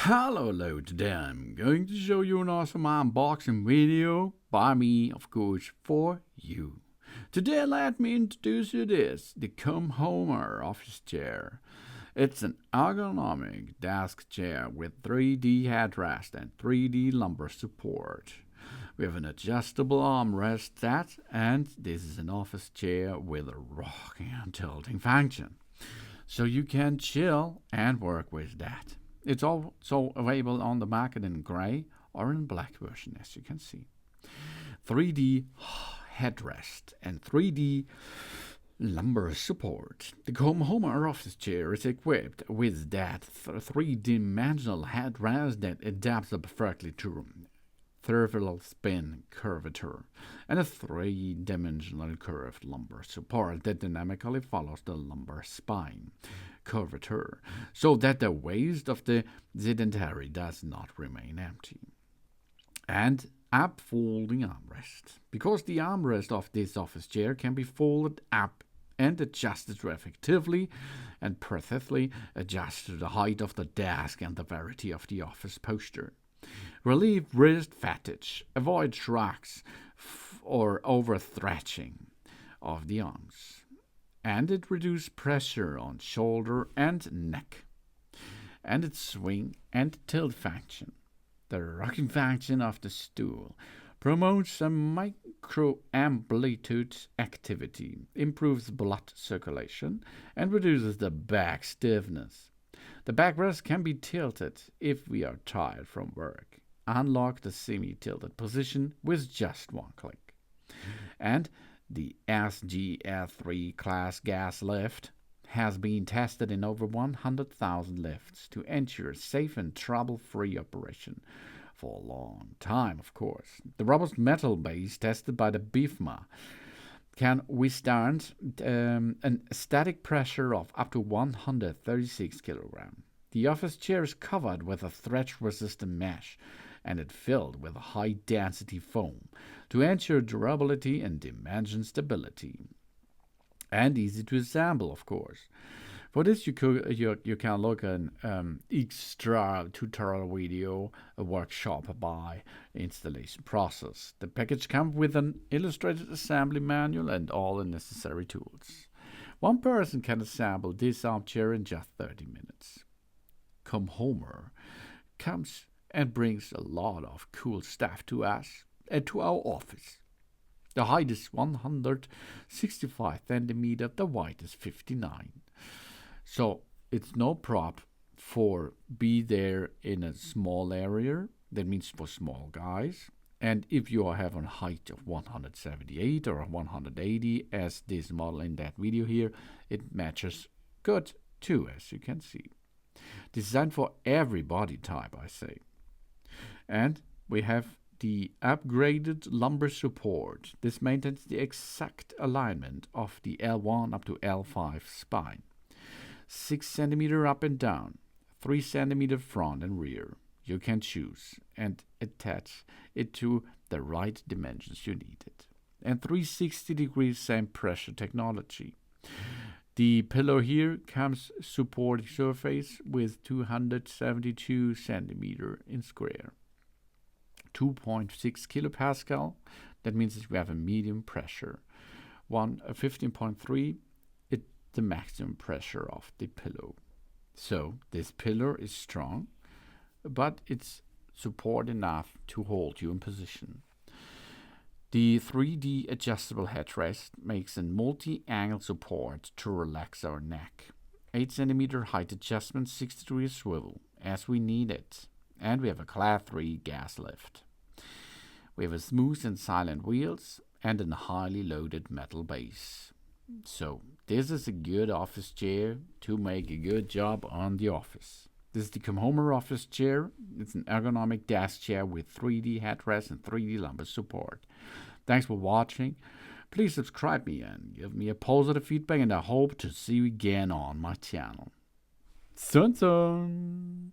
Hello, today I'm going to show you an awesome unboxing video by me, of course, for you. Today let me introduce you this, the Come Homer office chair. It's an ergonomic desk chair with 3D headrest and 3D lumbar support. We have an adjustable armrest set, and this is an office chair with a rocking and tilting function. So you can chill and work with that. It's also available on the market in gray or in black version, as you can see. 3D headrest and 3D lumbar support. The Come Homer office chair is equipped with that three-dimensional headrest that adapts perfectly to thermal spin curvature and a three-dimensional curved lumbar support that dynamically follows the lumbar spine curvature so that the waist of the sedentary does not remain empty. And up folding armrest. Because the armrest of this office chair can be folded up and adjusted to effectively and precisely adjust to the height of the desk and the variety of the office posture. Relieve wrist fatigue, avoid shrugs or overstretching of the arms, and it reduces pressure on shoulder and neck, and its swing and tilt function. The rocking function of the stool promotes a micro-amplitude activity, improves blood circulation, and reduces the back stiffness. The backrest can be tilted if we are tired from work. Unlock the semi-tilted position with just one click. And the SGS3 class gas lift has been tested in over 100,000 lifts to ensure safe and trouble-free operation for a long time, of course. The robust metal base tested by the BIFMA can withstand an static pressure of up to 136 kilograms. The office chair is covered with a stretch-resistant mesh, and it's filled with high-density foam to ensure durability and dimension stability. And easy to assemble, of course. For this, you can look at an extra tutorial video, a workshop by installation process. The package comes with an illustrated assembly manual and all the necessary tools. One person can assemble this armchair in just 30 minutes. Come Homer comes and brings a lot of cool stuff to us and to our office. The height is 165 centimeters, the width is 59. So it's no problem for be there in a small area. That means for small guys. And if you have a height of 178 or 180, as this model in that video here, it matches good too, as you can see. Designed for every body type, I say. And we have the upgraded lumbar support. This maintains the exact alignment of the L1 up to L5 spine. 6 centimeters up and down, 3 centimeters front and rear. You can choose and attach it to the right dimensions you need it. And 360 degrees same pressure technology. The pillow here comes supporting surface with 272 centimeters in square. 2.6 kilopascal, that means that we have a medium pressure. 15.3, it's the maximum pressure of the pillow. So this pillow is strong, but it's support enough to hold you in position. The 3D adjustable headrest makes a multi-angle support to relax our neck. 8 centimeter height adjustment, 60 degrees swivel, as we need it. And we have a Class 3 gas lift. We have a smooth and silent wheels and a highly loaded metal base. So this is a good office chair to make a good job on the office. This is the Come Homer office chair. It's an ergonomic desk chair with 3D headrest and 3D lumbar support. Thanks for watching. Please subscribe me and give me a positive feedback, and I hope to see you again on my channel. Sun.